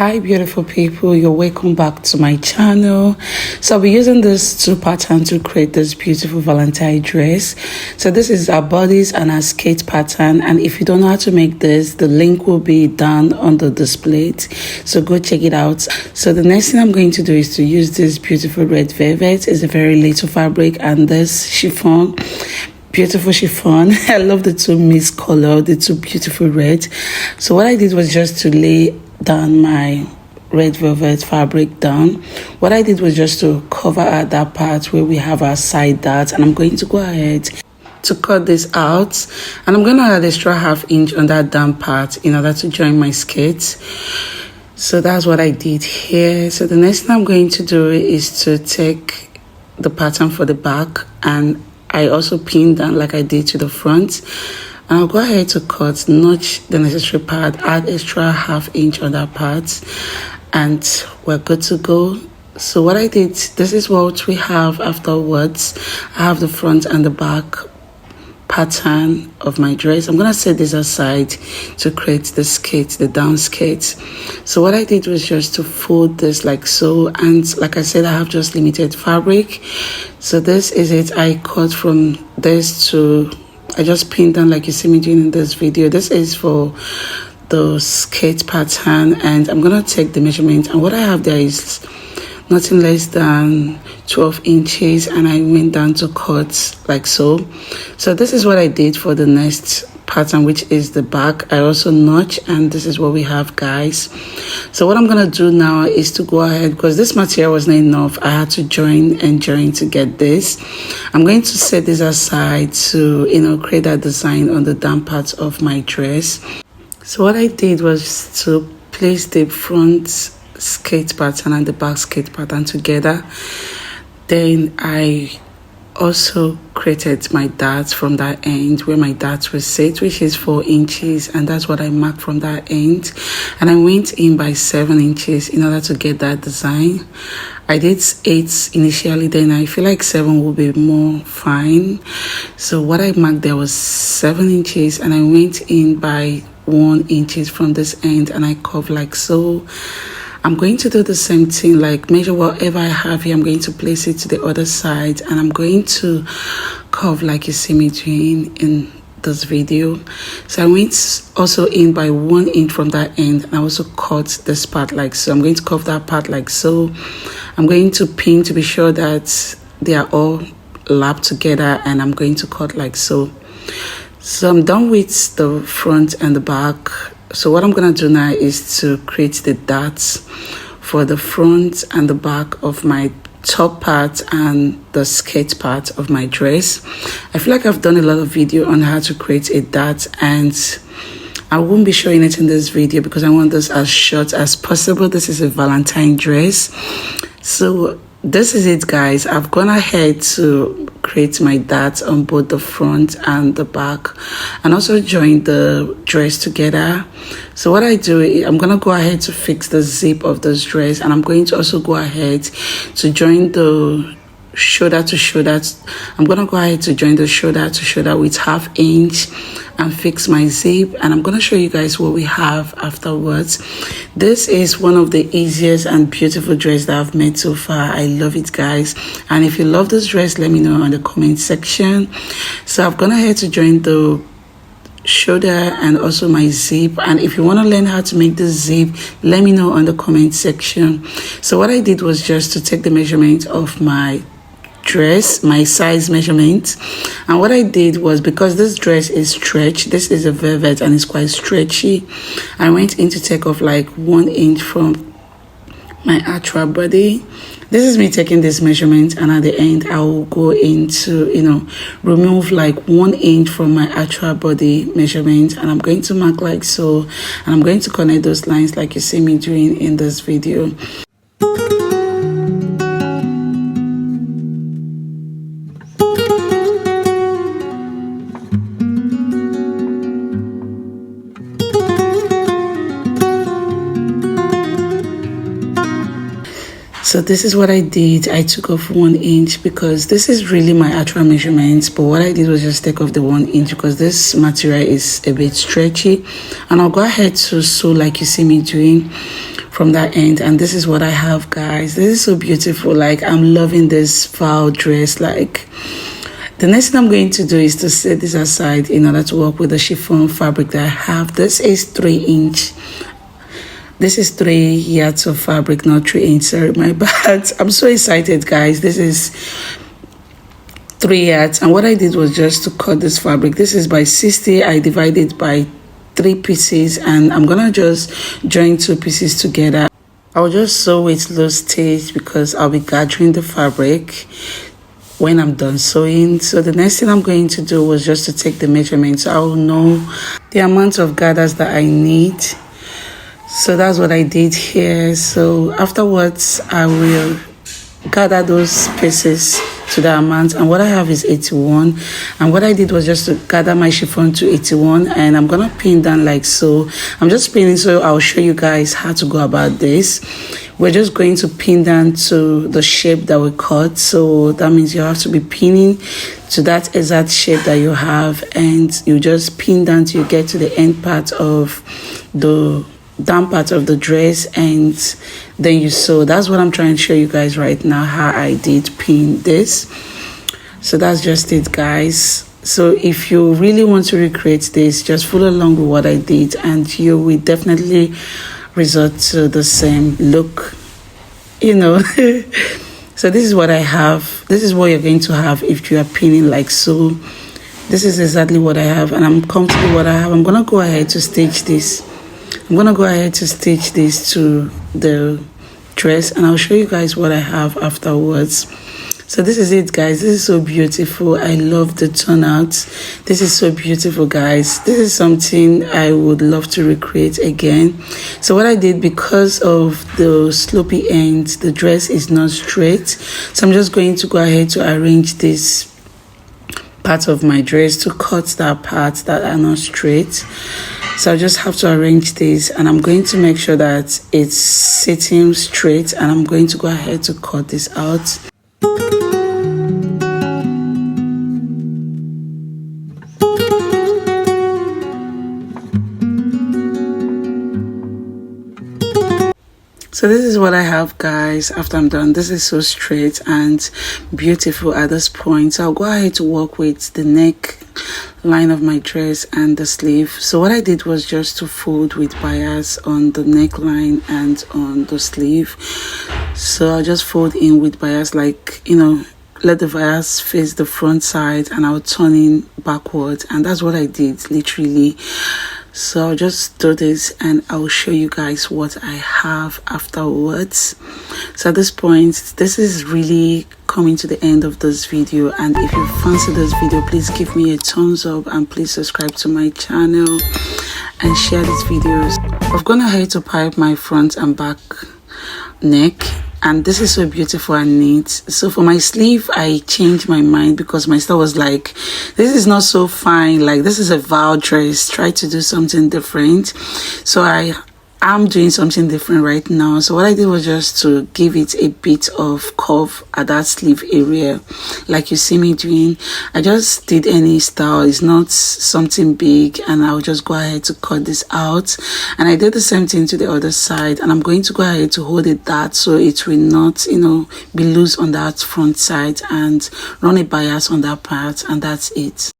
Hi beautiful people, you're welcome back to my channel. So I'll be using this two pattern to create this beautiful Valentine dress. So this is our bodice and our skate pattern, and if you don't know how to make this, the link will be down on the display, so go check it out. So the next thing I'm going to do is to use this beautiful red velvet. It's a very little fabric, and this chiffon, beautiful chiffon. I love the two mixed color, the two beautiful red. So what I did was just to lay down my red velvet fabric down. What I did was just to cover out that part where we have our side darts, and I'm going to go ahead to cut this out, and I'm going to add extra ½ inch on that down part in order to join my skirt. So that's what I did here. So the next thing I'm going to do is to take the pattern for the back, and I also pinned down like I did to the front. And I'll go ahead to cut, notch the necessary part, add extra ½ inch on that part, and we're good to go. So what I did, this is what we have afterwards. I have the front and the back pattern of my dress. I'm gonna set this aside to create the skirt, the down skirt. So what I did was just to fold this like so, and like I said, I have just limited fabric. So this is it. I cut from this to, I just pinned down like you see me doing in this video. This is for the skirt pattern, and I'm gonna take the measurement, and what I have there is nothing less than 12 inches, and I went down to cut like so. So this is what I did for the next pattern, which is the back. I also notch, and this is what we have, guys. So what I'm gonna do now is to go ahead, because this material was not enough, I had to join and join to get this. I'm going to set this aside to create that design on the down part of my dress. So what I did was to place the front skirt pattern and the back skirt pattern together. Then I also created my darts from that end where my darts were set, which is 4 inches, and that's what I marked from that end. And I went in by 7 inches in order to get that design. I did 8 initially, then I feel like 7 will be more fine. So what I marked there was 7 inches, and I went in by 1 inches from this end, and I curved like so. I'm going to do the same thing, like measure whatever I have here, I'm going to place it to the other side, and I'm going to curve like you see me doing in this video. So I went also in by 1 inch from that end, and I also cut this part like so. I'm going to curve that part like so. I'm going to pin to be sure that they are all lapped together, and I'm going to cut like so. So I'm done with the front and the back. So what I'm gonna do now is to create the darts for the front and the back of my top part and the skirt part of my dress. I feel like I've done a lot of video on how to create a dart, and I won't be showing it in this video because I want this as short as possible. This is a Valentine dress. So this is it, guys. I've gone ahead to create my darts on both the front and the back, and also join the dress together. So what I do is I'm gonna go ahead to fix the zip of this dress, and I'm going to also go ahead to join the shoulder to shoulder. I'm gonna go ahead to join the shoulder to shoulder with ½ inch and fix my zip, and I'm gonna show you guys what we have afterwards. This is one of the easiest and beautiful dress that I've made so far. I love it, guys, and if you love this dress, let me know in the comment section. So I've gone ahead to join the shoulder and also my zip, and if you want to learn how to make the zip, let me know in the comment section. So what I did was just to take the measurement of my dress, my size measurement, and what I did was, because this dress is stretched, this is a velvet and it's quite stretchy, I went in to take off like 1 inch from my actual body. This is me taking this measurement, and at the end I will go into remove like 1 inch from my actual body measurement, and I'm going to mark like so, and I'm going to connect those lines like you see me doing in this video. So this is what I did. I took off 1 inch because this is really my actual measurements, but what I did was just take off the 1 inch because this material is a bit stretchy, and I'll go ahead to sew like you see me doing from that end. And this is what I have, guys. This is so beautiful. Like, I'm loving this foul dress. Like, the next thing I'm going to do is to set this aside in order to work with the chiffon fabric that I have. This is 3-inch. This is 3 yards of fabric, not 3 inch. Sorry, my bad. I'm so excited, guys. This is 3 yards, and what I did was just to cut this fabric. This is by 60. I divided by 3 pieces, and I'm gonna just join 2 pieces together. I'll just sew it low stitch because I'll be gathering the fabric when I'm done sewing. So the next thing I'm going to do was just to take the measurements. I will know the amount of gathers that I need. So that's what I did here. So afterwards, I will gather those pieces to the amount, and what I have is 81, and what I did was just to gather my chiffon to 81, and I'm gonna pin down like so. I'm just pinning, so I'll show you guys how to go about this. We're just going to pin down to the shape that we cut, so that means you have to be pinning to that exact shape that you have, and you just pin down till you get to the end part of the down part of the dress, and then you sew. That's what I'm trying to show you guys right now, how I did pin this. So that's just it, guys. So if you really want to recreate this, just follow along with what I did, and you will definitely resort to the same look, you know. So this is what I have. This is what you're going to have if you are pinning like so. This is exactly what I have, and I'm comfortable with what I have. I'm gonna go ahead to stitch this. I'm gonna go ahead to stitch this to the dress, and I'll show you guys what I have afterwards. So this is it, guys. This is so beautiful. I love the turnout. This is so beautiful, guys. This is something I would love to recreate again. So what I did, because of the slopey end, the dress is not straight, so I'm just going to go ahead to arrange this part of my dress to cut that part that are not straight. So I just have to arrange this, and I'm going to make sure that it's sitting straight, and I'm going to go ahead to cut this out. So this is what I have, guys, after I'm done. This is so straight and beautiful at this point. So I'll go ahead to work with the neck line of my dress and the sleeve. So what I did was just to fold with bias on the neckline and on the sleeve. So I'll just fold in with bias, like, you know, let the bias face the front side, and I'll turn in backwards, and that's what I did literally. So I'll just do this, and I'll show you guys what I have afterwards. So at this point, this is really coming to the end of this video, and if you fancy this video, please give me a thumbs up, and please subscribe to my channel and share these videos. I've gone ahead to pipe my front and back neck, and this is so beautiful and neat. So for my sleeve, I changed my mind because my style was like, this is not so fine, like this is a vow dress, try to do something different. So I'm doing something different right now. So what I did was just to give it a bit of curve at that sleeve area, like you see me doing. I just did any style, it's not something big, and I'll just go ahead to cut this out. And I did the same thing to the other side, and I'm going to go ahead to hold it that so it will not, you know, be loose on that front side, and run a bias on that part, and that's it.